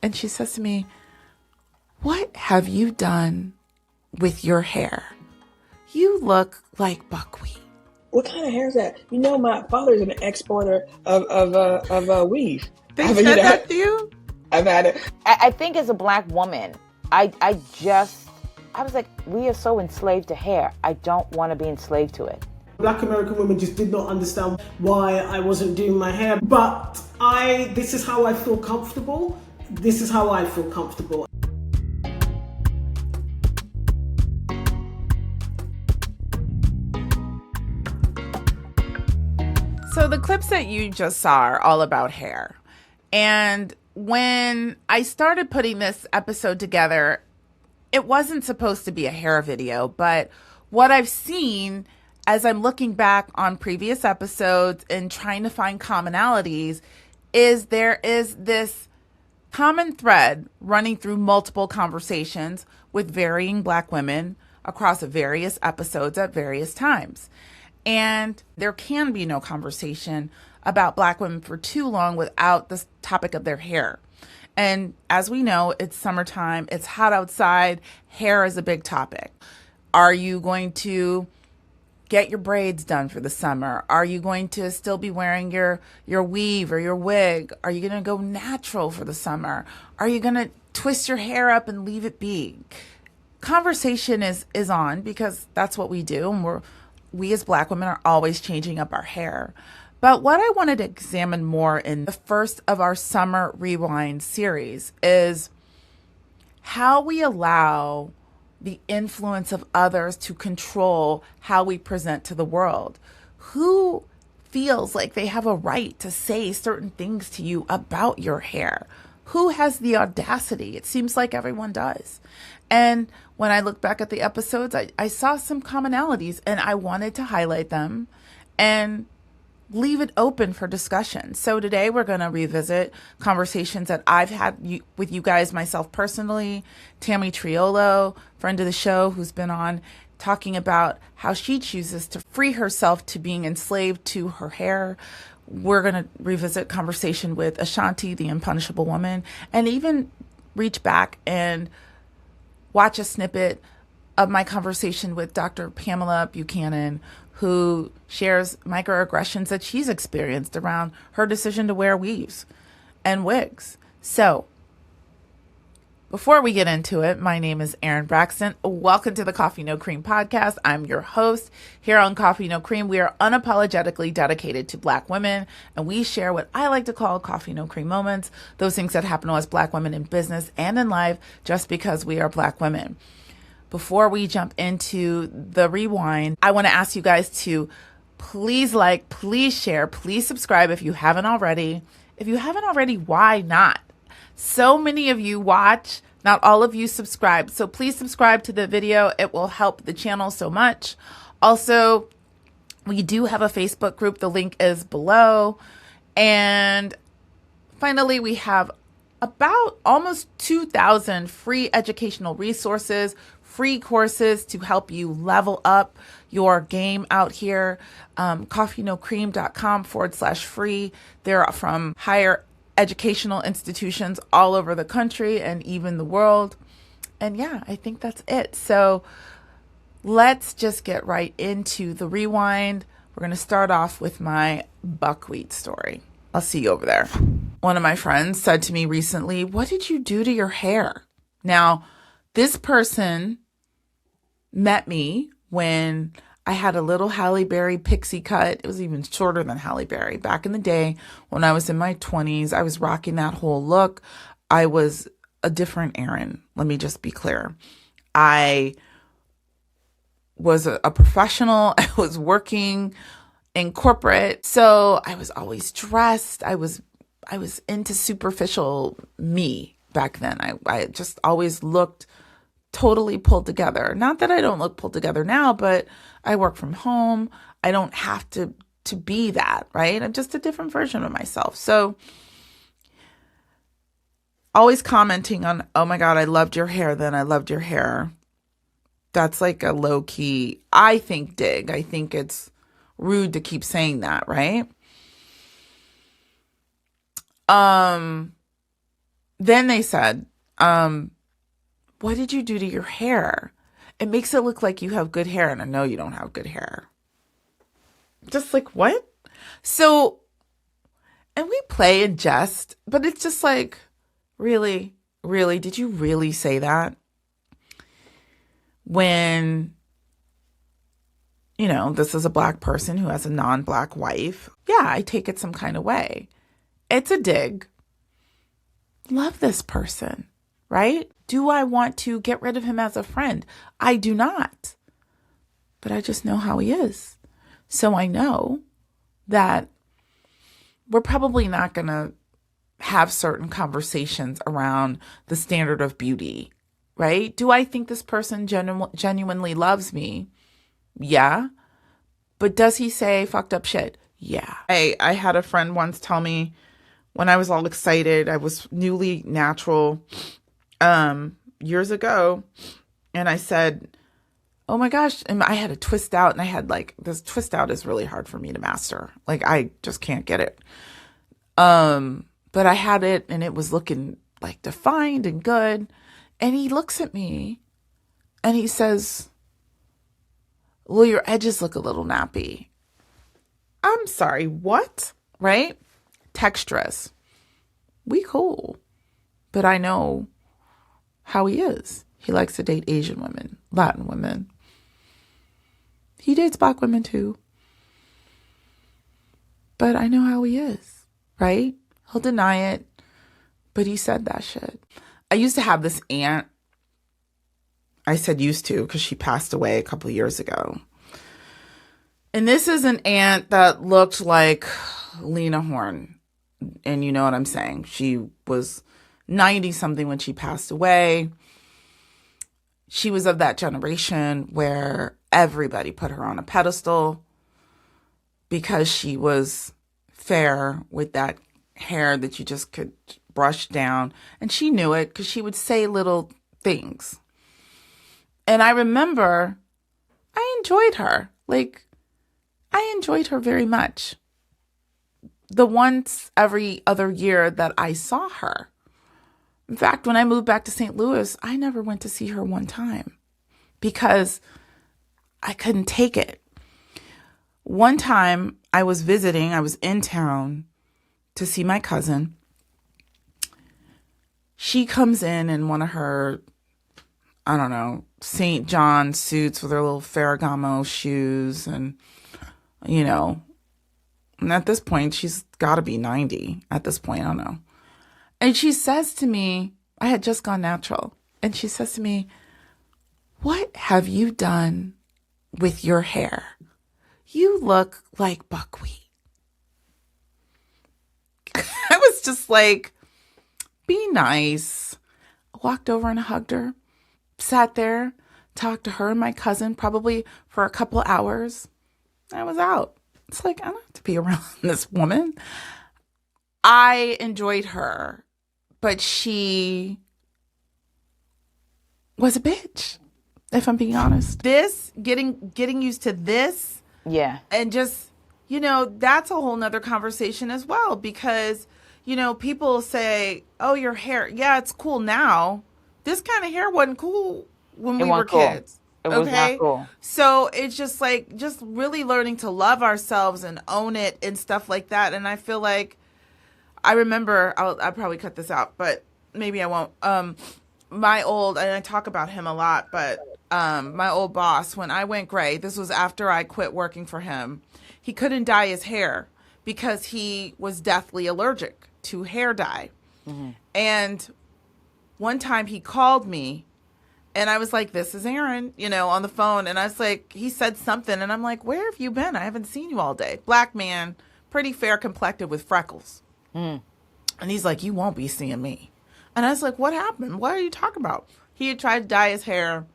and she says to me, "What have you done with your hair? You look like buckwheat." What kind of hair is that? You know, my father's an exporter of weave. They said that to you? I've had it. I think as a black woman, I was like, we are so enslaved to hair. I don't want to be enslaved to it. Black American women just did not understand why I wasn't doing my hair. But this is how I feel comfortable. This is how I feel comfortable. So the clips that you just saw are all about hair. And when I started putting this episode together, it wasn't supposed to be a hair video, but what I've seen as I'm looking back on previous episodes and trying to find commonalities is there is this common thread running through multiple conversations with varying black women across various episodes at various times. And there can be no conversation about black women for too long without the topic of their hair. And as we know, it's summertime, it's hot outside, hair is a big topic. Are you going to get your braids done for the summer? Are you going to still be wearing your weave or your wig? Are you going to go natural for the summer? Are you going to twist your hair up and leave it be? Conversation is on because that's what we do. And we as black women are always changing up our hair. But what I wanted to examine more in the first of our summer rewind series is how we allow the influence of others to control how we present to the world. Who feels like they have a right to say certain things to you about your hair? Who has the audacity? It seems like everyone does. And when I look back at the episodes, I saw some commonalities and I wanted to highlight them and leave it open for discussion. So today we're going to revisit conversations that I've had with you guys, myself personally, Tammy Triolo, friend of the show who's been on, talking about how she chooses to free herself to being enslaved to her hair. We're going to revisit conversation with Ashanti, the Unpunishable Woman, and even reach back and watch a snippet of my conversation with Dr. Pamela Buchanan, who shares microaggressions that she's experienced around her decision to wear weaves and wigs. So, before we get into it, my name is Erin Braxton. Welcome to the Coffee No Cream podcast. I'm your host. Here on Coffee No Cream, we are unapologetically dedicated to black women, and we share what I like to call coffee no cream moments, those things that happen to us black women in business and in life just because we are black women. Before we jump into the rewind, I want to ask you guys to please like, please share, please subscribe if you haven't already. If you haven't already, why not? So many of you watch, not all of you subscribe. So please subscribe to the video. It will help the channel so much. Also, we do have a Facebook group. The link is below. And finally, we have about almost 2,000 free educational resources, free courses to help you level up your game out here. coffeenocream.com/free. They're from higher educational institutions all over the country and even the world. And yeah, I think that's it. So let's just get right into the rewind. We're going to start off with my buckwheat story. I'll see you over there. One of my friends said to me recently, "What did you do to your hair?" Now, this person met me when I had a little Halle Berry pixie cut. It was even shorter than Halle Berry. Back in the day, when I was in my 20s, I was rocking that whole look. I was a different Erin. Let me just be clear. I was a professional. I was working in corporate. So I was always dressed. I was into superficial me back then. I just always looked totally pulled together. Not that I don't look pulled together now, but I work from home. I don't have to be that, right? I'm just a different version of myself. So always commenting on, "Oh my God, I loved your hair then. I loved your hair." That's like a low key, I think, dig. I think it's rude to keep saying that, right? Then they said, what did you do to your hair? It makes it look like you have good hair, and I know you don't have good hair. Just like, what? So, and we play and jest, but it's just like, really, really, did you really say that? When, this is a Black person who has a non-Black wife. Yeah, I take it some kind of way. It's a dig. Love this person, right? Do I want to get rid of him as a friend? I do not. But I just know how he is. So I know that we're probably not going to have certain conversations around the standard of beauty, right? Do I think this person genuinely loves me? Yeah. But does he say fucked up shit? Yeah. I had a friend once tell me when I was all excited, I was newly natural years ago, and I said, oh my gosh, and I had a twist out, and I had this twist out is really hard for me to master. I just can't get it. But I had it, and it was looking defined and good. And he looks at me and he says, well, your edges look a little nappy. I'm sorry, what? Right? Texturous. We cool. But I know how he is. He likes to date Asian women, Latin women. He dates Black women too. But I know how he is, right? He'll deny it, but he said that shit. I used to have this aunt. I said used to because she passed away a couple years ago. And this is an aunt that looked like Lena Horne. And you know what I'm saying. She was 90-something when she passed away. She was of that generation where everybody put her on a pedestal because she was fair with that hair that you just could brush down. And she knew it because she would say little things. And I remember I enjoyed her. I enjoyed her very much. The once every other year that I saw her. In fact, when I moved back to St. Louis, I never went to see her one time because I couldn't take it. One time I was visiting, I was in town to see my cousin. She comes in one of her, I don't know, St. John suits with her little Ferragamo shoes and, and at this point, she's got to be 90 at this point, I don't know. And she says to me, I had just gone natural. And she says to me, what have you done with your hair? You look like buckwheat. I was just like, be nice. I walked over and hugged her, sat there, talked to her and my cousin probably for a couple hours. I was out. It's like, I don't have to be around this woman. I enjoyed her, but she was a bitch, if I'm being honest. This, getting used to this. Yeah. And just, that's a whole nother conversation as well because, people say, oh, your hair. Yeah, it's cool now. This kind of hair wasn't cool when we were kids. It was not cool. So it's just just really learning to love ourselves and own it and stuff like that. And I feel like, I remember, I'll probably cut this out, but maybe I won't. And I talk about him a lot, but my old boss, when I went gray, this was after I quit working for him, he couldn't dye his hair because he was deathly allergic to hair dye. Mm-hmm. And one time he called me and I was like, this is Aaron, on the phone. And I was like, he said something and I'm like, where have you been? I haven't seen you all day. Black man, pretty fair complected with freckles. Mm. And he's like, you won't be seeing me. And I was like, what happened? What are you talking about? He had tried to dye his hair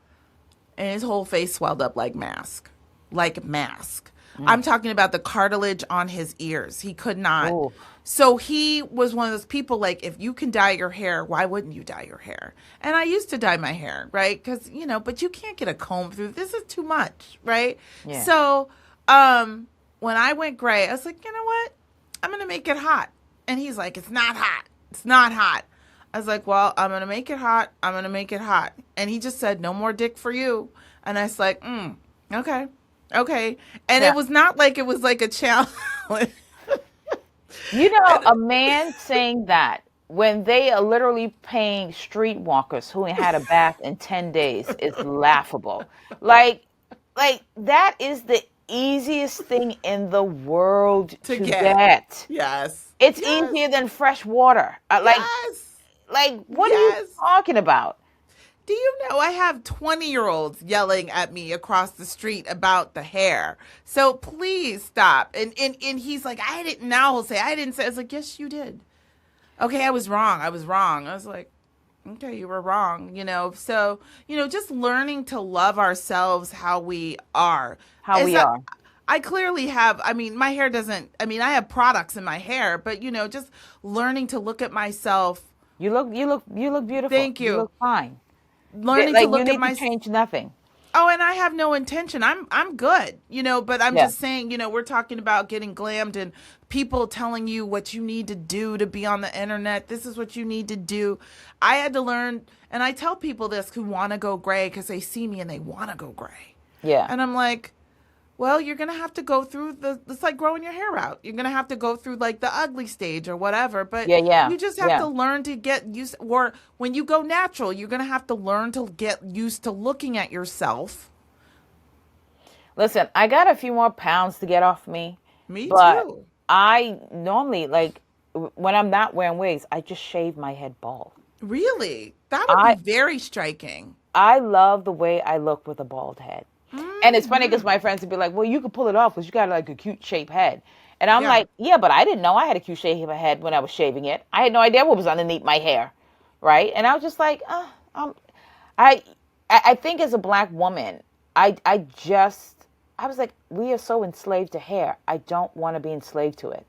and his whole face swelled up like mask. Mm. I'm talking about the cartilage on his ears. He could not. Ooh. So he was one of those people if you can dye your hair, why wouldn't you dye your hair? And I used to dye my hair, right? Because, but you can't get a comb through. This is too much, right? Yeah. So when I went gray, I was like, you know what? I'm going to make it hot. And he's like, it's not hot. It's not hot. I was like, well, I'm going to make it hot. I'm going to make it hot. And he just said, no more dick for you. And I was like, okay. Okay. And Yeah. it was not like it was like a challenge. You know, a man saying that when they are literally paying streetwalkers who ain't had a bath in 10 days is laughable. Like that is the easiest thing in the world to get. Yes. It's Yes. easier than fresh water. Yes. Like, what are you talking about? Do you know I have 20-year-olds yelling at me across the street about the hair? So please stop. And he's like, I didn't. Now he'll say, I didn't say. I was like, yes, you did. Okay, I was wrong. I was like, okay, you were wrong. So just learning to love ourselves how we are. I clearly have. I mean, my hair doesn't. I mean, I have products in my hair, but just learning to look at myself. You look beautiful. Thank you. You look fine. Learning to look you need at my to change nothing. Oh, and I have no intention. I'm good, but I'm Yeah. just saying, we're talking about getting glammed and people telling you what you need to do to be on the internet. This is what you need to do. I had to learn, and I tell people this who want to go gray because they see me and they want to go gray. Yeah. And I'm like, well, you're going to have to go through it's like growing your hair out. You're going to have to go through like the ugly stage or whatever. But you just have to learn to get used, or when you go natural, you're going to have to learn to get used to looking at yourself. Listen, I got a few more pounds to get off me. Me but too. I normally, when I'm not wearing wigs, I just shave my head bald. Really? That would be very striking. I love the way I look with a bald head. And it's funny because my friends would be like, well, you could pull it off because you got like a cute shaped head. And I'm like, yeah, but I didn't know I had a cute shaped head when I was shaving it. I had no idea what was underneath my hair. Right. And I was just like, I think as a Black woman, I was like, we are so enslaved to hair. I don't want to be enslaved to it.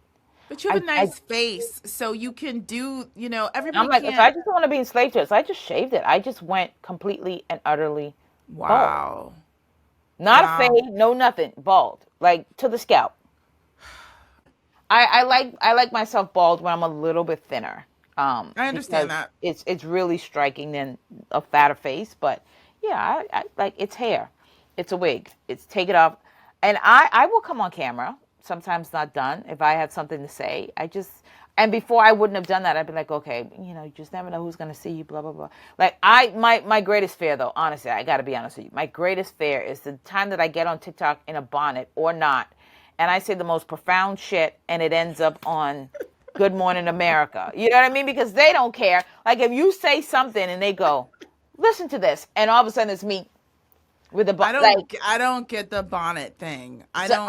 But you have a nice face, so you can do, everybody I'm like, can't. if I just don't want to be enslaved to it, so I just shaved it. I just went completely and utterly Wow. bald. Not a fade, no nothing, bald, like to the scalp. I like myself bald when I'm a little bit thinner. I understand that. It's really striking than a fatter face, but yeah, I like it's hair. It's a wig. It's take it off. And I will come on camera, sometimes not done, if I have something to say. And before I wouldn't have done that, I'd be like, okay, you just never know who's going to see you, blah, blah, blah. Like my greatest fear though, honestly, I got to be honest with you. My greatest fear is the time that I get on TikTok in a bonnet or not, and I say the most profound shit and it ends up on Good Morning America. You know what I mean? Because they don't care. Like if you say something and they go, listen to this, and all of a sudden it's me with the bonnet. I don't get the bonnet thing. If I'm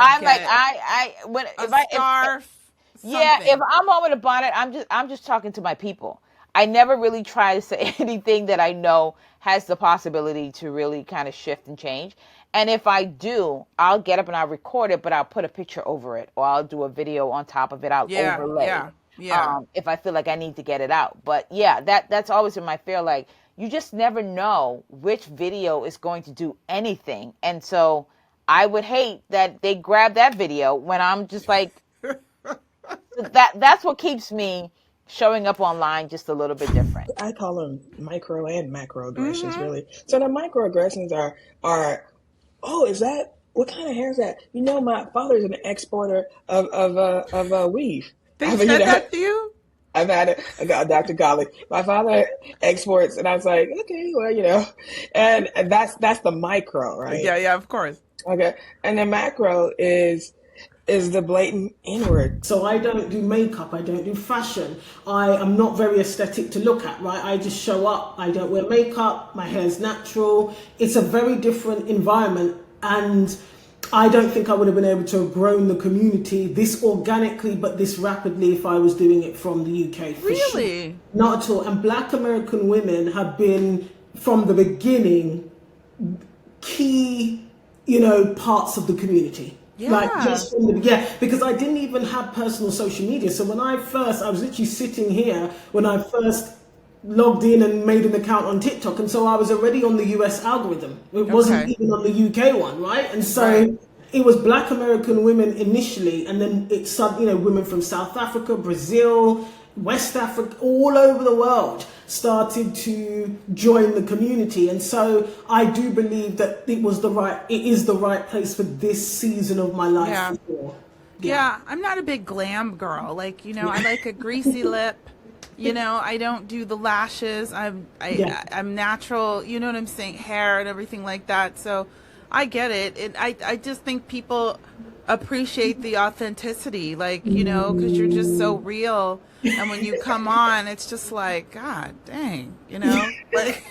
on with a bonnet, I'm just talking to my people. I never really try to say anything that I know has the possibility to really kind of shift and change. And if I do, I'll get up and I'll record it, but I'll put a picture over it, or I'll do a video on top of it. I'll overlay. Yeah. If I feel like I need to get it out. But yeah, that's always been my fear. Like you just never know which video is going to do anything, and so I would hate that they grab that video when I'm just like. That's what keeps me showing up online just a little bit different. I call them micro and macroaggressions, really. So the microaggressions are, is that, what kind of hair is that? My father's an exporter of weave. They said that to you? I've had it. I got Dr. Golly. My father exports, and I was like, okay, well, and that's the micro, right? Yeah, of course. Okay, and the macro is the blatant inward. So I don't do makeup, I don't do fashion. I am not very aesthetic to look at, right? I just show up, I don't wear makeup, my hair's natural. It's a very different environment, and I don't think I would have been able to have grown the community this organically, but this rapidly if I was doing it from the UK. Really? Sure. Not at all. And Black American women have been, from the beginning, key, parts of the community. Yeah. Because I didn't even have personal social media. So when I was literally sitting here when I first logged in and made an account on TikTok, and so I was already on the US algorithm. It wasn't even on the UK one, right? And so it was Black American women initially, and then it's women from South Africa, Brazil, West Africa, all over the world. started to join the community. And so I do believe that it is the right place for this season of my life. Yeah. For sure. Yeah, I'm not a big glam girl. Like, I like a greasy lip. I don't do the lashes. I'm natural, you know what I'm saying, hair and everything like that. So I get it. I just think people appreciate the authenticity, like, because you're just so real. And when you come on, it's just like, God dang, like,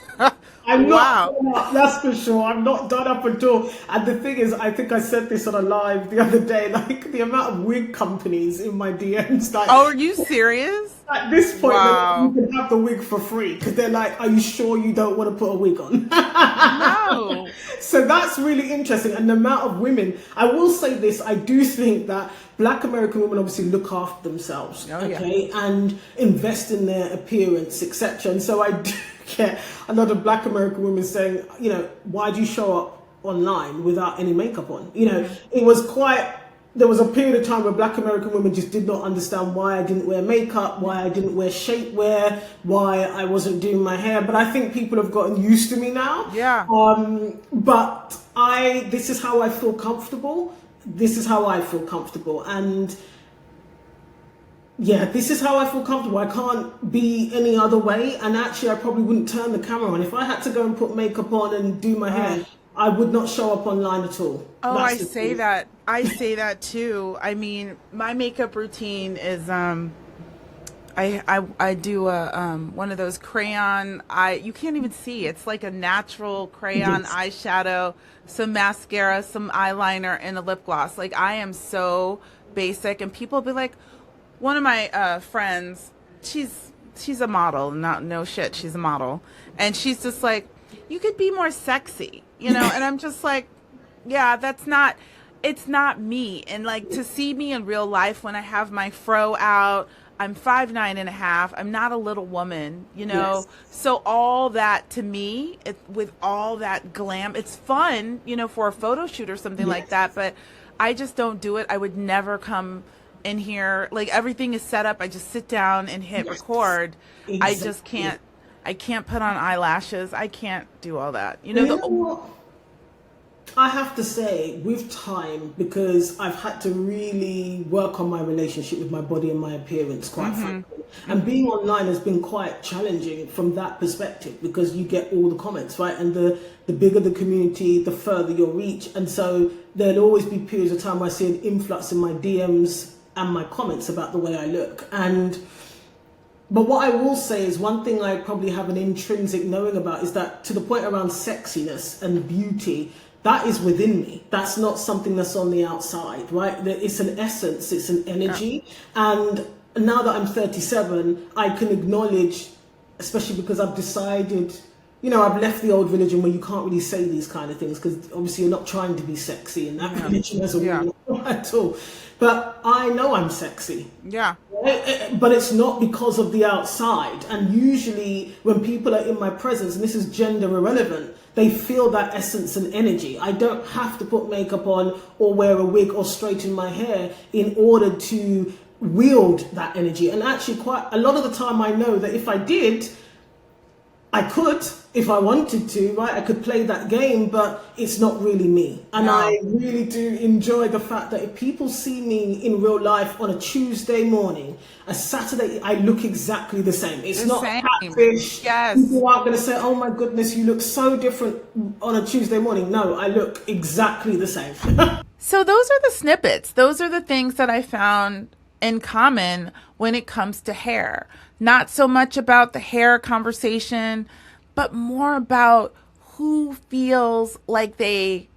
I'm wow. not done up, that's for sure. I'm not done up at all. And the thing is, I think I said this on a live the other day, like the amount of wig companies in my DMs. Like, Oh, are you serious? at this point, Wow. you can have the wig for free because they're like, are you sure you don't want to put a wig on? No. So that's really interesting. And the amount of women, I will say this, I do think that Black American women obviously look after themselves, okay, and invest in their appearance, etc. And so I do get a lot of Black American women saying, why do you show up online without any makeup on? It was there was a period of time where Black American women just did not understand why I didn't wear makeup, why I didn't wear shapewear, why I wasn't doing my hair. But I think people have gotten used to me now. Yeah. But this is how I feel comfortable. This is how I feel comfortable. And yeah, this is how I feel comfortable. I can't be any other way. And actually, I probably wouldn't turn the camera on. If I had to go and put makeup on and do my hair, I would not show up online at all. Oh, I say that. I say that too. I mean, my makeup routine is I do a one of those crayon you can't even see. It's like a natural crayon eyeshadow, some mascara, some eyeliner, and a lip gloss. Like, I am so basic, and people be like, one of my friends, she's a model, no shit, she's a model, and she's just like, you could be more sexy, and I'm just like, yeah, it's not me. And like, to see me in real life when I have my fro out, I'm 5'9.5". I'm not a little woman, Yes. So all that to me, with all that glam, it's fun, for a photo shoot or something like that. But I just don't do it. I would never come in here. Like, everything is set up. I just sit down and hit record. Exactly. I just can't. I can't put on eyelashes. I can't do all that. What? I have to say, with time, because I've had to really work on my relationship with my body and my appearance, quite frankly. And being online has been quite challenging from that perspective, because you get all the comments, right? And the bigger the community, the further your reach. And so there'll always be periods of time where I see an influx in my DMs and my comments about the way I look. But what I will say is, one thing I probably have an intrinsic knowing about is that, to the point around sexiness and beauty, that is within me. That's not something that's on the outside, right? It's an essence, it's an energy. And now that I'm 37, I can acknowledge, especially because I've decided, I've left the old religion where you can't really say these kind of things, because obviously you're not trying to be sexy in that religion as a woman at all. But I know I'm sexy. Yeah. But it's not because of the outside. And usually when people are in my presence, and this is gender irrelevant, they feel that essence and energy. I don't have to put makeup on or wear a wig or straighten my hair in order to wield that energy. And actually, quite a lot of the time, I know that if I did, I could, if I wanted to, right? I could play that game, but it's not really me. And I really do enjoy the fact that if people see me in real life on a Tuesday morning, a Saturday, I look exactly the same. It's not catfish. Yes. People aren't going to say, oh my goodness, you look so different on a Tuesday morning. No, I look exactly the same. So those are the snippets. Those are the things that I found in common when it comes to hair. Not so much about the hair conversation, but more about who feels like they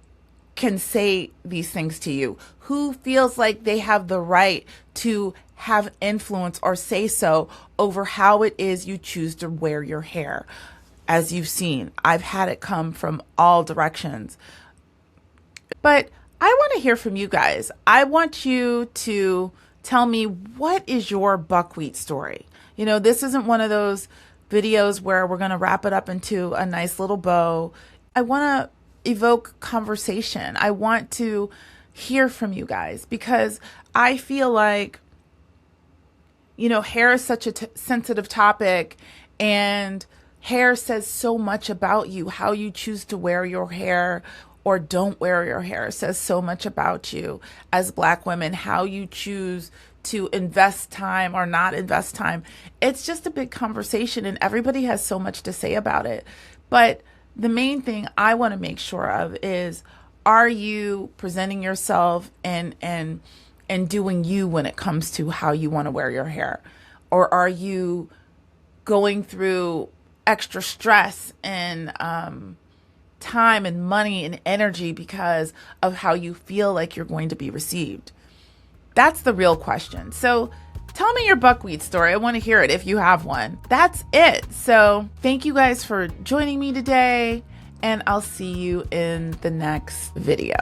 can say these things to you, who feels like they have the right to have influence or say so over how it is you choose to wear your hair. As you've seen, I've had it come from all directions. But I want to hear from you guys. I want you to tell me, what is your buckwheat story? This isn't one of those videos where we're going to wrap it up into a nice little bow. I want to evoke conversation. I want to hear from you guys, because I feel like, hair is such a sensitive topic, And hair says so much about you. How you choose to wear your hair or don't wear your hair says so much about you as Black women. How you choose to invest time or not invest time. It's just a big conversation, and everybody has so much to say about it. But the main thing I want to make sure of is, are you presenting yourself and doing you when it comes to how you want to wear your hair? Or are you going through extra stress and time and money and energy because of how you feel like you're going to be received? That's the real question. So tell me your buckwheat story. I want to hear it if you have one. That's it. So thank you guys for joining me today, and I'll see you in the next video.